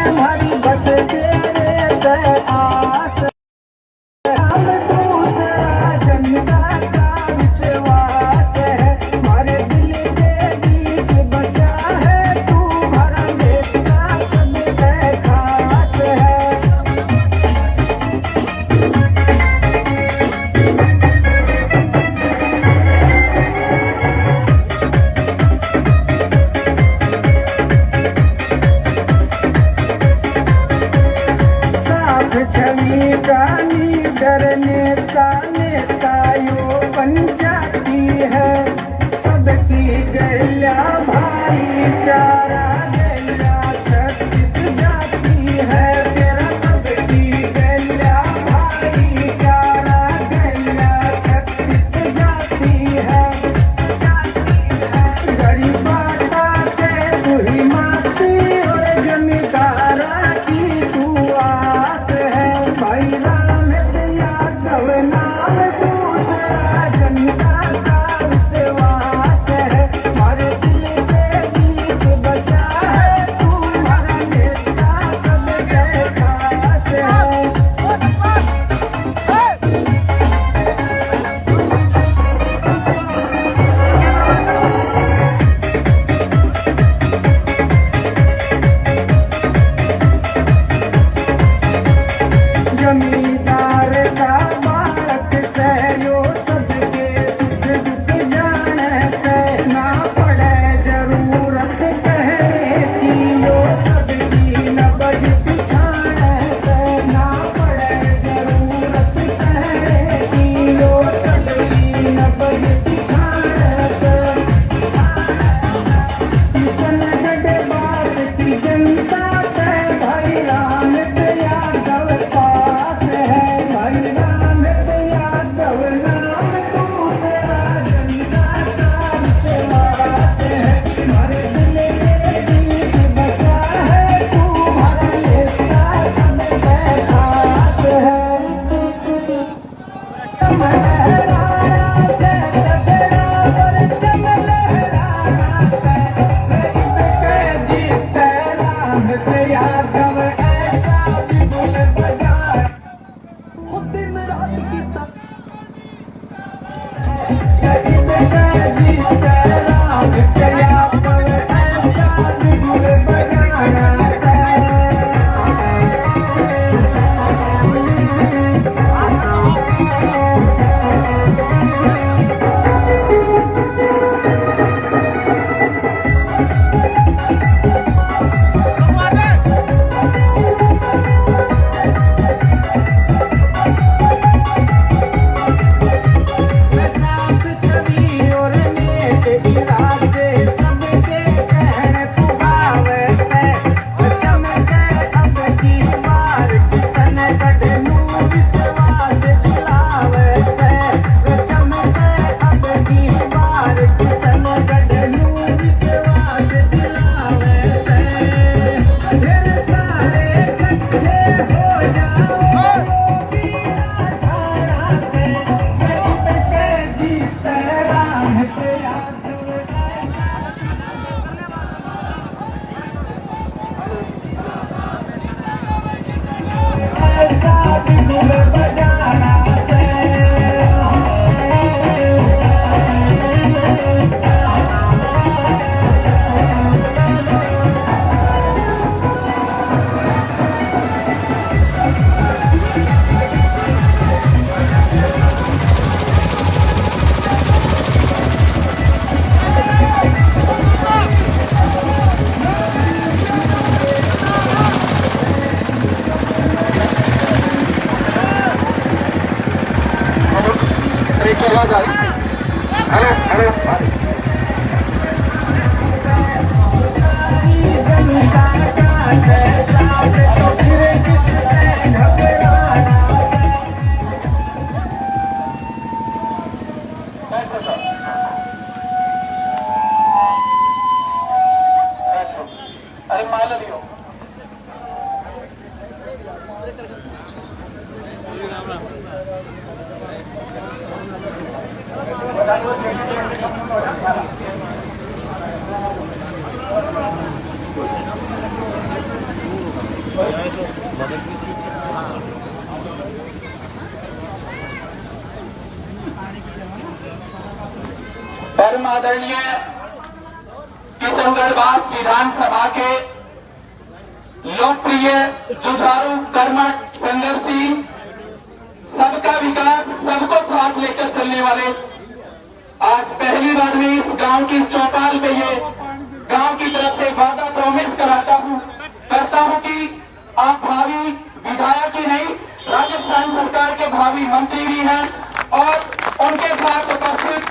हमारी बस तेरे आस हम दूसरा जनता का विश्वास है हमारे दिल के बीच बसा है तू हमारा नेता सबसे खास है। छवि का लीडर नेता नेता यो बन जाती है सबकी गैया भाईचारा गैया 36 जाती है तेरा सबकी गैया भाईचारा गैया 36 जाती है गरीबाता से तू ही माती और जमींदारा की तू आस है भाई राम यादव नाम दूसरा जनता का विश्वास है हमारे दिल के बीच बसा है तू हमारा नेता सबसे खास है। जमींदार का बालक से यो सबके सुख दुख जाने से ना पड़े जरूरत कहने की यो सबकी नबज पिछाने से ना पड़े जरूरत कहने की यो सबकी नबज पिछाने से किशनगढ़ बात की जनता पे भाई राम यादव पास है भाई राम यादव नाम दूसरा जनता का विश्वास है हमारे दिल के बीच बसा है तू हमारा नेता सबसे खास है। लहराना से तगड़ा और चम लहराना से गरीब के जीते राम यादव ऐसा भी बोल बजाए खुद दिन रात की तक गरीब के जीते राम यादव ऐसा भी बोल बजाना से साफ छवि और नेक इरादे सबके कहने पुगावे से चमके अब की बार किशनगढ़ नू विश्वास दिलावे से चमके अब की बार किशनगढ़ नू विश्वास दिलावे से ढेर सारे इकट्ठे हो जाओ धारा से गरीब के जीते राम ऐसा भी बोल बजाना से हेलो हेलो जनता का जैसा तो फिर किसने घबराना अरे माल लियो परम आदरणीय किशनगढ़ विधानसभा के लोकप्रिय जुझारू कर्मठ संघर्षशील सबका विकास सबको साथ लेकर चलने वाले आज पहली बार में इस गांव की चौपाल पे ये गांव की तरफ से वादा प्रॉमिस करता हूं कि आप भावी विधायक ही नहीं राजस्थान सरकार के भावी मंत्री भी हैं और उनके साथ उपस्थित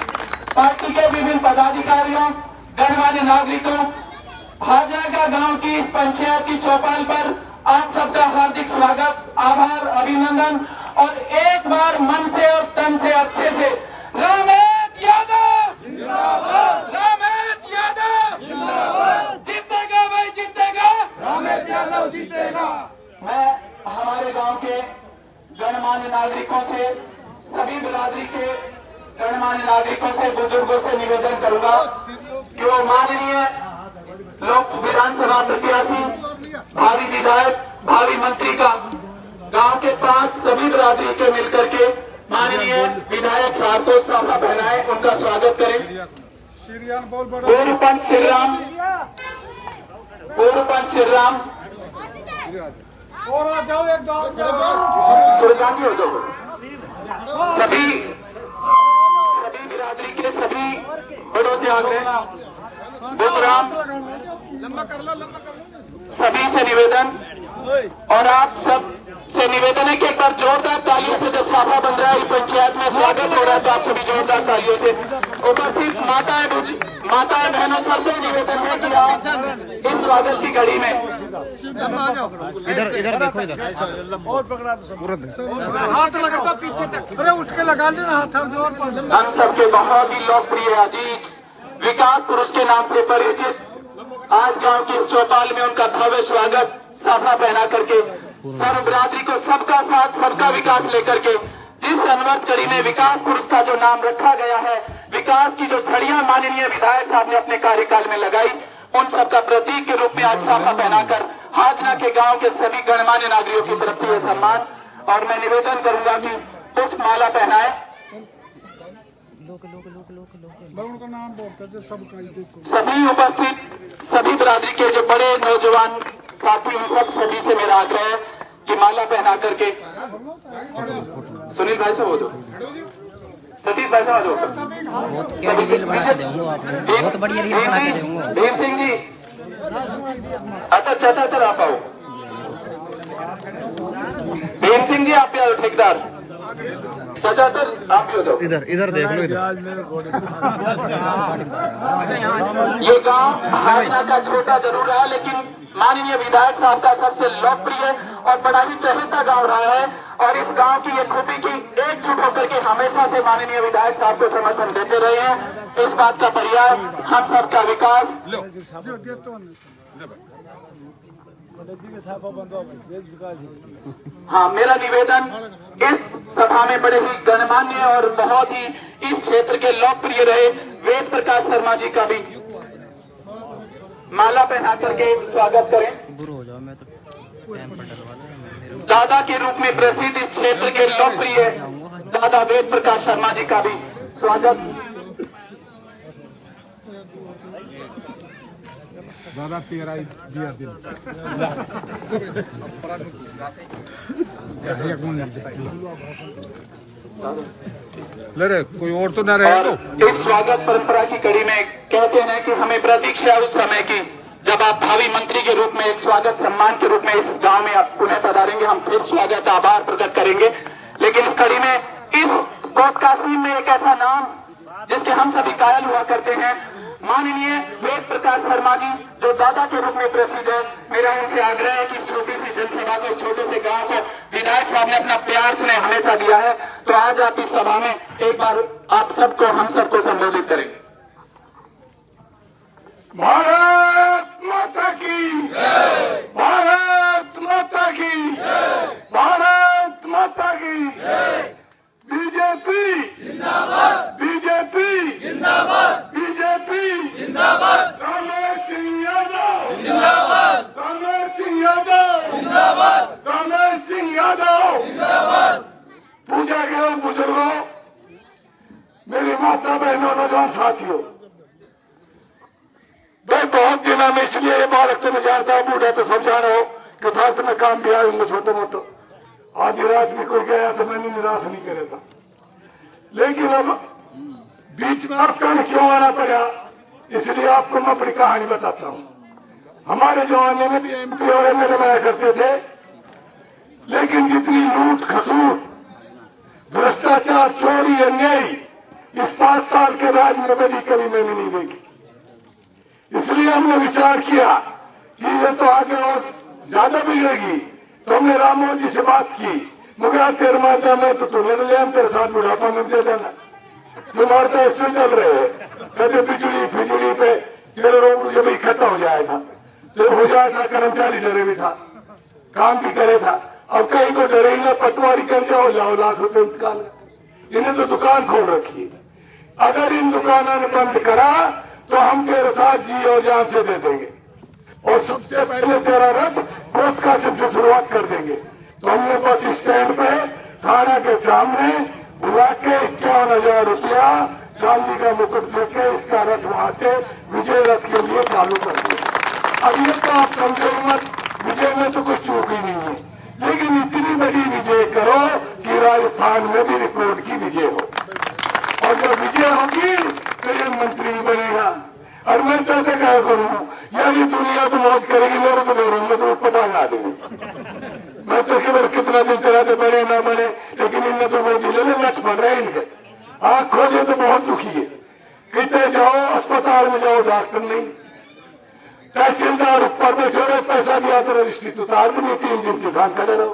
पार्टी के विभिन्न पदाधिकारियों गणमान्य नागरिकों हाजरा गांव की इस पंचायत की चौपाल पर आप सबका हार्दिक स्वागत आभार अभिनंदन और एक बार मन से और तन से अच्छे से रमेश यादव जिंदाबाद, रमेश यादव जिंदाबाद, जीतेगा भाई जीतेगा, रमेश यादव जीतेगा। मैं हमारे गांव के गणमान्य नागरिकों से सभी बिरादरी के गणमान्य नागरिकों से बुजुर्गों से निवेदन करूंगा कि वो माननीय लोक विधानसभा प्रत्याशी भावी विधायक भावी मंत्री का गांव के 5 सभी बिरादरी के मिलकर के माननीय विधायक साहब को साफा पहनाए उनका स्वागत करें। पूर्व पंच श्री राम सभी बिरादरी के सभी बड़ों से आग्रह बुधराम सभी से निवेदन और आप सब से निवेदन है कि एक बार जोरदार तालियों से जब साफा बन रहा है इस पंचायत में स्वागत हो रहा है तो आप सभी जोरदार तालियों से उपस्थित माताएं बहनों सबसे निवेदन है कि आप इस स्वागत की घड़ी में इधर देखो इधर हाथ लगा पीछे तक अरे उठ के लगा लेना हाथ जोर पर हम सबके बहुत ही लोकप्रिय अजीज विकास पुरुष के नाम से परिचित आज गांव की इस चौपाल में उनका भव्य स्वागत साफा पहना करके सर्व बिरादरी को सबका साथ सबका विकास लेकर के जिस अनवरत कड़ी में विकास पुरुष का जो नाम रखा गया है विकास की जो झड़ियां माननीय विधायक साहब ने अपने कार्यकाल में लगाई उन सबका प्रतीक के रूप में आज साफा पहनाकर हाजना के गांव के सभी गणमान्य नागरिकों की तरफ से यह सम्मान और मैं निवेदन करूंगा कि पुष्प माला पहनाए। सभी उपस्थित सभी बिरादरी के जो बड़े नौजवान साथी हैं सब सभी से मेरा आग्रह है कि माला पहना करके सुनील भाई से हो दो सतीश भाई से हो दो बहुत बढ़िया रील बना के दूंगा। भीम सिंह जी अच्छा अच्छा आप आओ। भीम सिंह जी आप भी आओ ठेकेदार चाचा आप भी हो जाओ इधर देख लो ये गांव हाजना का छोटा जरूर है लेकिन माननीय विधायक साहब का सबसे लोकप्रिय और बड़ा ही चहेता गांव रहा है और इस गांव की ये खूबी की एकजुट होकर के हमेशा से माननीय विधायक साहब को समर्थन देते रहे हैं। इस बात का पर्याय हम सबका विकास हाँ मेरा निवेदन इस सभा में बड़े ही गणमान्य और बहुत ही इस क्षेत्र के लोकप्रिय रहे वेद प्रकाश शर्मा जी का भी माला पहना करके स्वागत करें। दादा के रूप में प्रसिद्ध इस क्षेत्र के लोकप्रिय दादा वेद प्रकाश शर्मा जी का भी स्वागत। दादा तेरा ही दिया दिल ले रे कोई और तो ना रहे तो इस स्वागत परंपरा की कड़ी में कहते हैं कि हमें प्रतीक्षा उस समय की जब आप भावी मंत्री के रूप में एक स्वागत सम्मान के रूप में इस गांव में आप पुनः पधारेंगे हम फिर स्वागत आभार प्रकट करेंगे। लेकिन इस कड़ी में इस कोट कासीम में एक ऐसा नाम जिसके हम सभी कायल हुआ करते हैं माननीय वेद प्रकाश शर्मा जी जो दादा के रूप में प्रसिद्ध है। मेरा उनसे आग्रह है कि इस छोटी सी जनसभा को छोटे से गांव को विधायक साहब ने अपना प्यार से हमेशा दिया है तो आज आप इस सभा में एक बार आप सबको हम सबको संबोधित करेंगे। भारत माता की जय, भारत माता की जय, भारत माता की जय। बीजेपी जिंदाबाद, बीजेपी जिंदाबाद, बीजेपी जिंदाबाद, रमेश सिंह यादव जिंदाबाद, रमेश सिंह यादव रमेश सिंह यादव, पूजा के बुजुर्गों, मेरी माता बहनों, नौजवान साथियों, मैं बहुत दिनों में इसलिए ये बालक तो मैं जानता हूँ, बूढ़ा तो सब जानो कि था तुम्हें काम भी आए छोटे मोटे, आधी रात में कोई गया तो मैंने निराश नहीं करे था। लेकिन अब बीच में आपका क्यों आना पड़ा, इसलिए आपको मैं अपनी कहानी बताता हूँ। हमारे जमाने में भी MP और MLA बनाया करते थे, लेकिन जितनी लूट खसूट, भ्रष्टाचार, चोरी, अन्याय इस 5 साल के राज में बड़ी कभी मैंने नहीं देखी। इसलिए हमने विचार किया कि ये तो आगे और ज्यादा बिगड़ेगी, तो हमने राम मोहन जी से बात की। मुझे तेरे माता में तो तू लड़ ले, हम तेरे साथ बुढ़ापा में दे देना, तुम्हारे तो ऐसे चल रहे हैं, कभी बिजली फिजली पे तेरे रोग जब इकट्ठा हो जाएगा तो हो जाएगा। कर्मचारी डरे भी था, काम भी करे था, अब कहीं को डरेगा, पटवारी कर जाओ लाख रुपए निकाल। इन्हें तो दुकान खोल रखी है, अगर इन दुकानों ने बंद करा तो हम तेरे साथ जी और जान से दे देंगे, और सबसे पहले तेरा रथ कोर्ट कासिम से शुरुआत कर देंगे। तो हमने बस स्टैंड पे थाना के सामने बुला के 51,000 रुपया चांदी का मुकुट लेके इसका रथ वहां से विजय रथ के लिए चालू कर दिया। अब ये तो आप समझो मत, विजय में तो कोई चूक ही नहीं है, लेकिन इतनी बड़ी विजय करो कि राजस्थान में भी रिकॉर्ड की विजय हो, और जब विजय होगी तो ये मंत्री बनेगा। और मैं तो क्या करूँ यार, ये दुनिया तो मौज करेगी, मेरे तो डरूंगा तो पता लगा देंगे। मैं तो केवल कितना दिन तेरा तो बने ना बने, लेकिन इनने तो वो दिले नच पड़ रहे हैं इनके, आँख खोले तो बहुत दुखी है। कहते जाओ अस्पताल में जाओ, डॉक्टर नहीं, तहसीलदार ऊपर बैठे रहे, पैसा दिया तो रजिस्ट्री तो उतार भी नहीं, 3 दिन किसान खड़े रहो।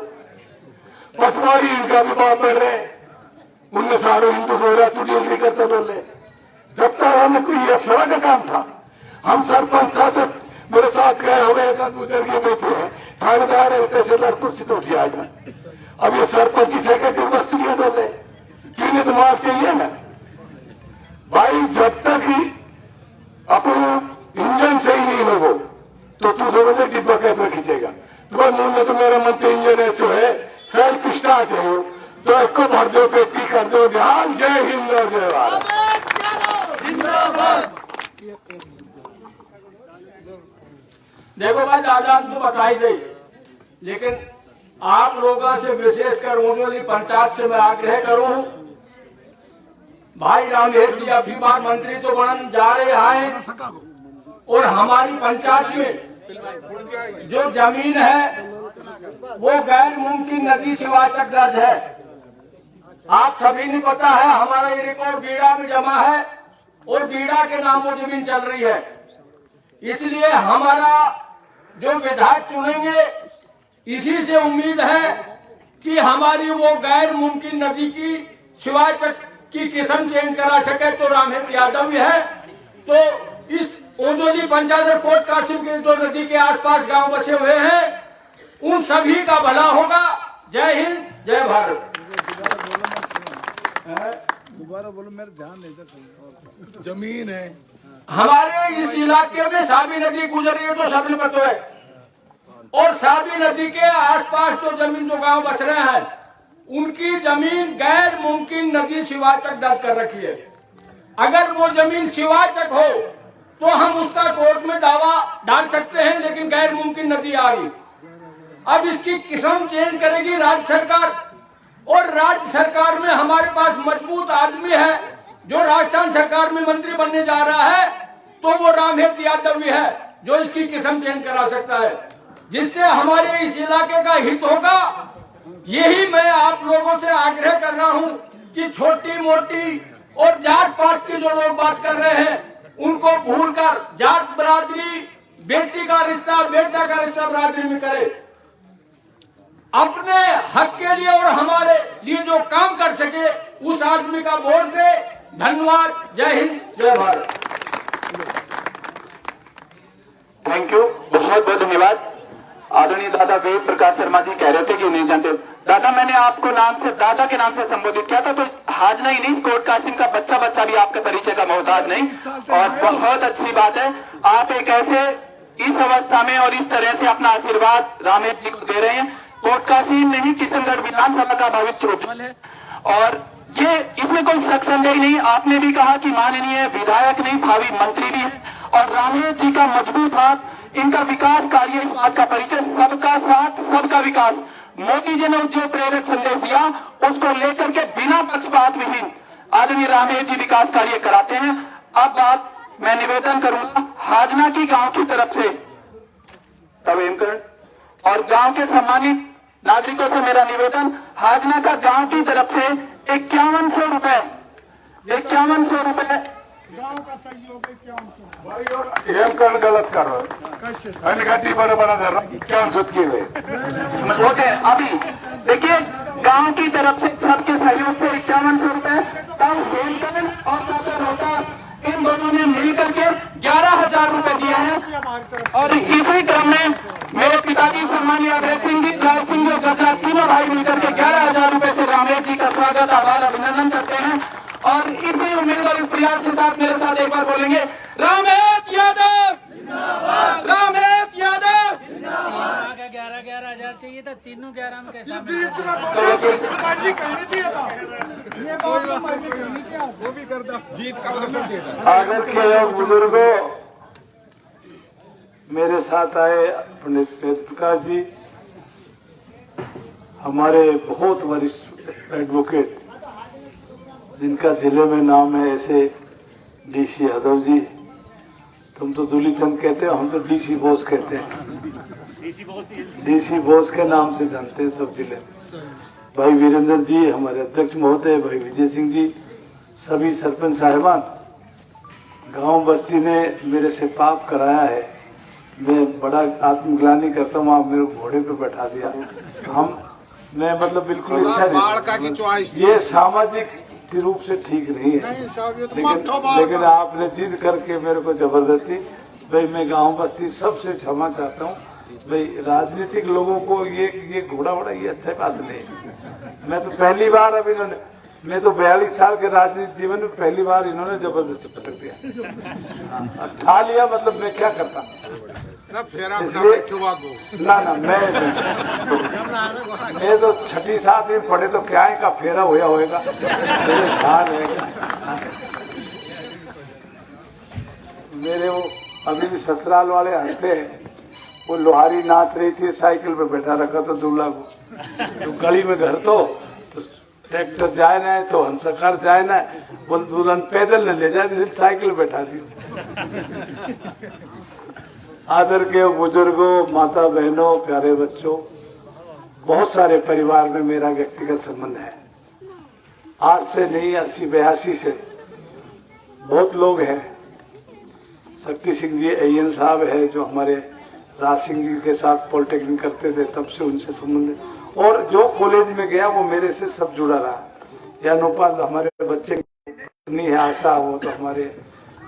पटवारी इनका भी बाप बढ़ रहे, उनमें सारे हिंदू हो रहा, तू डिलीवरी करते बोले। जब तक हमें कोई अफसरा का काम था, हम सरपंच था तो मेरे साथ गए हो गए, गुजर के बैठे हैं, थानेदार है, तहसीलदार कुर्सी तो उठी आएगा। अब ये सरपंच की सेक्रेटरी बस्ती बोले कि इन्हें दिमाग चाहिए ना भाई, जब तक ही अपने इंजन सही नहीं होगो तो तू समझे डिब्बा कैसे खींचेगा। तो मुंह में तो मेरा मंत्री इंजन ऐसे है, सेल्फ स्टार्ट है, तो एक को भर दो, पेटी कर दो, ध्यान। जय हिंद और जय भारत। देखो भाई, दादा तो बताई गई, लेकिन आप लोगों से विशेषकर उन्होंने पंचायत से मैं आग्रह करूं, भाई रामहेर जी अभी बार मंत्री तो बनने जा रहे हैं, और हमारी पंचायत में जो जमीन है वो गैर मुमकिन नदी शिवाचक दर्ज है। आप सभी ने पता है, हमारा ये रिकॉर्ड बीड़ा में जमा है और बीड़ा के नाम वो जमीन चल रही है। इसलिए हमारा जो विधायक चुनेंगे, इसी से उम्मीद है कि हमारी वो गैर मुमकिन नदी की शिवाचक की किस्म चेंज करा सके, तो रामहेर यादव ही है। तो इस ओंजोली पंचायत और कोट कासिम के जो नदी के आसपास गांव बसे हुए हैं, उन सभी का भला होगा। जय हिंद, जय भारत। दोबारा बोलो, मेरे ध्यान नहीं। जमीन है हमारे इस इलाके में साबी नदी गुजर रही है, तो सभी पता है, और साबी नदी के आसपास जो जमीन जो गांव बस रहे हैं, उनकी जमीन गैर मुमकिन नदी शिवाचक दर्ज कर रखी है। अगर वो जमीन शिवाचक हो तो हम उसका कोर्ट में दावा डाल सकते हैं, लेकिन गैर मुमकिन नदी आ गई। अब इसकी किस्म चेंज करेगी राज्य सरकार, और राज्य सरकार में हमारे पास मजबूत आदमी है जो राजस्थान सरकार में मंत्री बनने जा रहा है, तो वो रामहेर यादव भी है जो इसकी किस्म चेंज करा सकता है, जिससे हमारे इस इलाके का हित होगा। यही मैं आप लोगों से आग्रह कर रहा हूं कि छोटी मोटी और जात पात की जो लोग बात कर रहे हैं, उनको भूलकर जात बरादरी, बेटी का रिश्ता, बेटा का रिश्ता बरादरी में करे। अपने हक के लिए और हमारे लिए जो काम कर सके, उस आदमी का वोट दे। धन्यवाद। जय हिंद, जय भारत। थैंक यू, बहुत बहुत धन्यवाद। आदरणीय दादा वेद प्रकाश शर्मा जी कह रहे थे कि नहीं जानते दादा, मैंने आपको नाम से दादा के नाम से संबोधित किया था, तो हाजना ही नहीं, कोट कासिम का बच्चा भी आपके परिचय का मोहताज नहीं। और बहुत अच्छी बात है, आप एक ऐसे इस अवस्था में और इस तरह से अपना आशीर्वाद रामेश जी को दे रहे हैं। कोटकासी नहीं, किशनगढ़ विधानसभा का भविष्य उज्जवल है और ये इसमें कोई शक संदेह नहीं। आपने भी कहा कि माननीय विधायक नहीं, भावी मंत्री भी है और रामेश जी का मजबूत हाथ, इनका विकास कार्य, इस बात का परिचय, सबका साथ सबका विकास। मोदी जी ने जो प्रेरक संदेश दिया उसको लेकर के बिना पक्षपात विहीन आदरणीय रामेश जी विकास कार्य कराते हैं। अब बात मैं निवेदन करूंगा हाजना की गांव की तरफ से तवेमकर और गांव के सम्मानित नागरिकों से मेरा निवेदन, हाजना का गांव की तरफ से 5100 रुपए हेमकरण गलत कर रहा है, घाटी बराबर कर रहा है, क्या सुध की गई ओके। अभी देखिए गांव की तरफ से सबके सहयोग से 5100 रुपए, तब हेमकरण और चाचा रोटा इन दोनों ने मिलकर के 11,000 रुपए दिए हैं और इसी क्रम में मेरे पिताजी सम्मानीय अभय सिंह जी, जय सिंह जी, गद्दार तीनों भाई मिलकर के 11,000 रुपए से रामेश जी का स्वागत, आभार, अभिनंदन करते हैं। और इसी उम्मीद और इस प्रयास के साथ मेरे साथ एक बार बोलेंगे रामेश यादव, रामेश यादव। 11,000 चाहिए था, तीनों 11 में कैसा जीत का उधर दे दो। आगर के बुजुर्गों, मेरे साथ आए पंडित वेद प्रकाश जी, हमारे बहुत वरिष्ठ एडवोकेट जिनका जिले में नाम है, ऐसे डीसी यादव जी, तुम तो दूलीचंद कहते हो, हम तो डीसी बोस कहते हैं, डीसी बोस के नाम से जानते हैं सब जिले में। भाई वीरेंद्र जी, हमारे अध्यक्ष महोदय, भाई विजय सिंह जी, सभी सरपंच साहिबान, गांव बस्ती ने मेरे से पाप कराया है, मैं बड़ा आत्मग्लानि करता हूँ, आप मेरे घोड़े पे बैठा दिया। मैं मतलब बिल्कुल इच्छा नहीं, ये सामाजिक रूप से ठीक नहीं है, लेकिन आपने जिद करके मेरे को जबरदस्ती, भाई मैं गांव बस्ती सबसे क्षमा चाहता हूँ भाई, राजनीतिक लोगों को ये घोड़ा वोड़ा ये अच्छा बात नहीं। मैं तो पहली बार अब इन्होंने, मैं तो 42 साल के राजनीतिक जीवन में पहली बार इन्होंने जबरदस्ती पटक दिया, ठा लिया, मतलब मैं क्या करता ना फेरा ना मैं तो 6ठी 7वीं पढ़े तो क्या है का फेरा होया होएगा, मेरे वो अभी भी ससुराल वाले हंसते हैं, वो लोहारी नाच रही थी, साइकिल पे बैठा रखा था दूल्हा को, तो गली में घर तो ट्रैक्टर जाए ना है तो हंसकार जाए ना है, वो दुल्हन पैदल न ले जाए, साइकिल बैठा दी। आदर के बुजुर्गों, माता बहनों, प्यारे बच्चों, बहुत सारे परिवार में मेरा व्यक्तिगत संबंध है, आज से नहीं 80-82 से बहुत लोग हैं। शक्ति सिंह जी अय्यन साहब है जो हमारे राज सिंह जी के साथ पॉलिटेक्निक करते थे, तब से उनसे संबंध है, और जो कॉलेज में गया वो मेरे से सब जुड़ा रहा। या नोपाल हमारे बच्चे नहीं है, आशा वो तो हमारे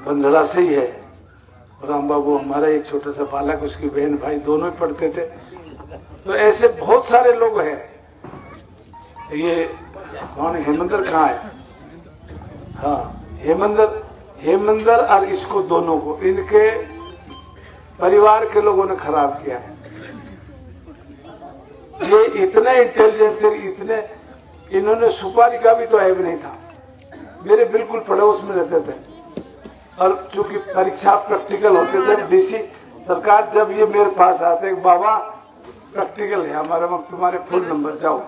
बंधड़ा से ही है, राम बाबू हमारा एक छोटा सा बालक, उसकी बहन भाई दोनों ही पढ़ते थे। तो ऐसे बहुत सारे लोग हैं। ये कौन हेमंदर कहाँ है? हाँ, हेमंदर और इसको दोनों को इनके परिवार के लोगों ने खराब किया है। ये इतने इंटेलिजेंट थे, इतने, इन्होंने सुपारी का भी तो ऐब नहीं था, मेरे बिल्कुल पड़ोस में रहते थे, और चूंकि परीक्षा प्रैक्टिकल होते थे, डीसी सरकार जब ये मेरे पास आते, बाबा प्रैक्टिकल है हमारा, वक्त तुम्हारे फुल नंबर जाओ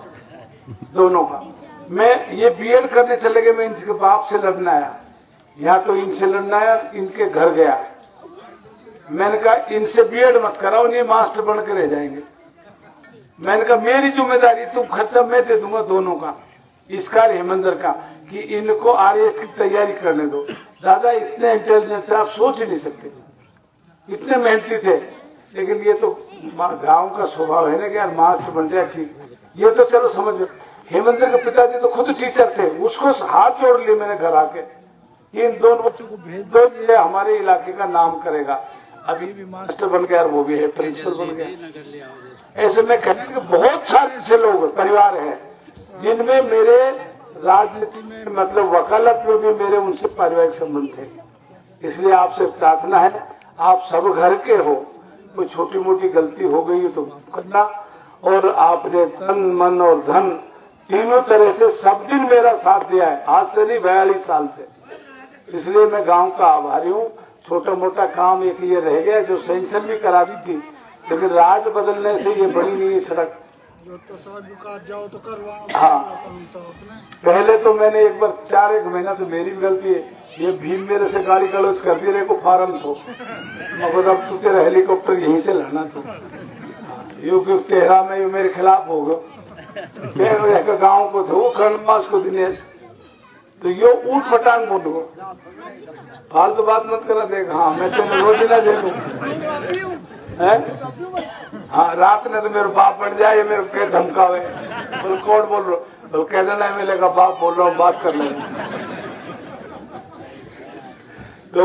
दोनों का। मैं ये बीएड करने चले गए, मैं इनके बाप से लड़ना आया, यहाँ तो इनसे लड़ना आया, इनके घर गया, मैंने कहा इनसे बीएड मत कराओ, ये मास्टर बन के रह जाएंगे। मैंने कहा मेरी जिम्मेदारी, तुम खर्चा मैं दे दूंगा दोनों का, इसका हेमंदर का, कि इनको आरएएस की तैयारी करने दो। दादा इतने इंटेलिजेंस थे, आप सोच ही नहीं सकते, इतने मेहनती थे, लेकिन ये तो गांव का स्वभाव है ना कि यार मास्टर बन जाए, ठीक, ये तो चलो समझ लो। हेमंदर के पिताजी तो खुद टीचर थे, उसको हाथ जोड़ लिए मैंने घर आके, इन दोनों बच्चों को भेज दो, ये हमारे इलाके का नाम करेगा। अभी भी मास्टर बन गया, वो भी है प्रिंसिपल बन गया। ऐसे में कहने के बहुत सारे ऐसे लोग परिवार हैं जिनमें मेरे राजनीति में, मतलब वकालत में भी मेरे उनसे पारिवारिक संबंध थे। इसलिए आपसे प्रार्थना है, आप सब घर के हो, कोई छोटी मोटी गलती हो गई है तो करना। और आपने तन मन और धन तीनों तरह से सब दिन मेरा साथ दिया है, आज से नहीं 42 साल से। इसलिए मैं गांव का आभारी हूँ। छोटा मोटा काम एक ये रह गया जो सैंक्शन भी करा दी थी, लेकिन राज बदलने से ये बनी नहीं सड़क। तो सब विकास जाओ तो करवाओ। हाँ, पहले तो मैंने एक बार 4-1 महीना तो मेरी भी गलती है, ये भीम मेरे से गाड़ी गलौज कर दिए, को फार्म तो मगर अब तू तेरा हेलीकॉप्टर यहीं से लाना तो यो तेरा में मेरे खिलाफ हो गया। गाँव को थे वो खंडमास को दिनेश तो यो ऊट पटांग बोलो, फालतू बात मत करा देगा। हाँ, मैं तुम्हें रोज ना देखू है। हाँ, रात ने तो मेरे बाप बढ़ जाए, मेरे के धमकावे, बोल कौन बोल रहा, बोल कह देना मिलेगा बाप बोल रहा हूँ, बात कर लेंगे। तो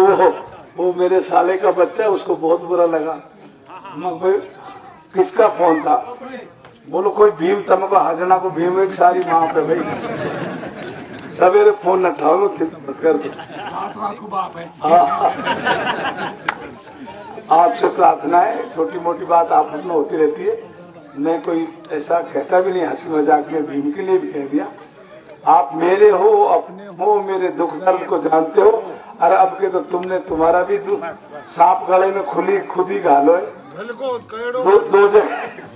वो मेरे साले का बच्चा, उसको बहुत बुरा लगा। मैं किसका फोन था, बोलो कोई भीम तमको हाजना को भीम एक सारी माँ पे भाई सवेरे फोन न उठाओ कर रात को बाप है। आपसे प्रार्थना है, छोटी मोटी बात आपस में होती रहती है, मैं कोई ऐसा कहता भी नहीं, हंसी मजाक में भीम के लिए भी कह दिया। आप मेरे हो, अपने हो, मेरे दुख दर्द को जानते हो। अरे अब के तो तुमने तुम्हारा भी सांप गले में खुद ही घालो है।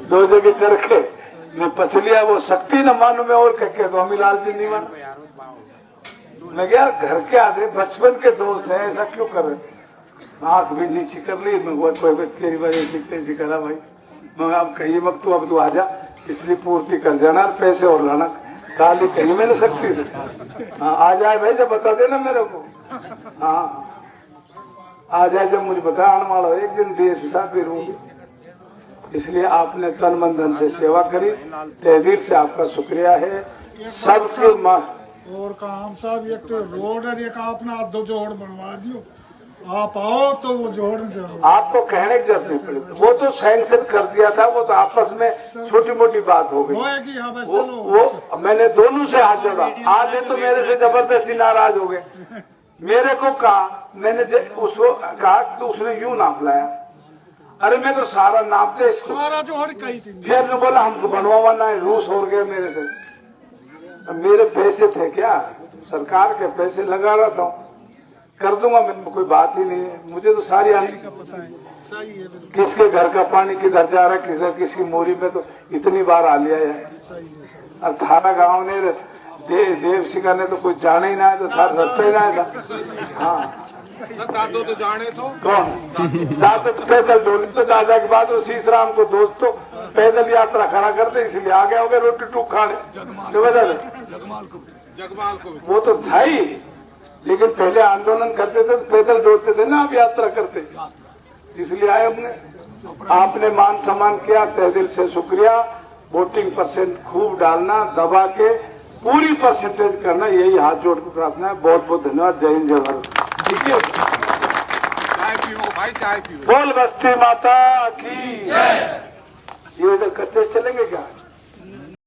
दो जगह करके मैं पछलिया वो शक्ति न मानो मैं और कह तो अमीलाल जी नहीं मानो। मैं क्या घर के आधे बचपन के दोस्त है, ऐसा क्यों कर रहे? आंख भी नीची कर ली, कोई तेरी वजह सीखते करा भाई। मैं अब कही मत तू, अब तू आजा, इसलिए पूर्ति कर जाना, पैसे और लाना काली कहीं मैंने सकती से। हाँ, आ जाए भाई, जब बता देना मेरे को। हाँ, आ जाए जब मुझे बता आने वाला, एक दिन देश साथ भी रहूंगी। इसलिए आपने तन मन धन से सेवा करी, तहे दिल से आपका शुक्रिया है। सबके और काम साहब एक तो रोड और एक आपने दो जोड़ बनवा दियो, आप आओ तो वो जोड़ जरूर। आपको कहने की जरूरत नहीं पड़ी, वो तो सैंक्शन कर दिया था, वो तो आपस में छोटी मोटी बात हो गई। वो मैंने दोनों से हाथ जोड़ा, आधे तो मेरे से जबरदस्ती नाराज हो गए। मेरे को कहा, मैंने उसको कहा तो उसने यूं नाप लाया। अरे मैं तो सारा नाप दे इसको, सारा जोड़ कही थी। फिर ने बोला हमको बनवाना है, रूस हो गया मेरे से। मेरे पैसे थे क्या, सरकार के पैसे लगा रहा था, कर दूंगा, मेरे कोई बात ही नहीं है। मुझे तो सारी आने का पता है, सही है, किसके घर का पानी किधर जा रहा है, किधर किसकी मोरी में, तो इतनी बार आ लिया है। और थाना गाँव ने देव सिंह ने तो कुछ जाने ही ना है, तो साथ रस्ते ही ना है। हाँ, दादो तो जाने तो कौन दादो पैदल डोली, तो दादा के बाद वो शीश राम को दोस्त तो पैदल यात्रा खड़ा करते, इसलिए आ गया हो गया रोटी टूक खाने। जगमाल को वो तो था ही, लेकिन पहले आंदोलन करते थे तो पैदल दौड़ते थे ना, अब यात्रा करते, इसलिए आए हमने। आपने मान सम्मान किया, तहे दिल से शुक्रिया। वोटिंग % खूब डालना, दबा के पूरी % करना, यही हाथ जोड़ के प्रार्थना है। बहुत बहुत धन्यवाद। जय हिंद, जय भारत। ठीक है, चाय पियो भाई, चाय पियो। बोल बस्ती माता की। ये इधर कच्चे चलेंगे क्या?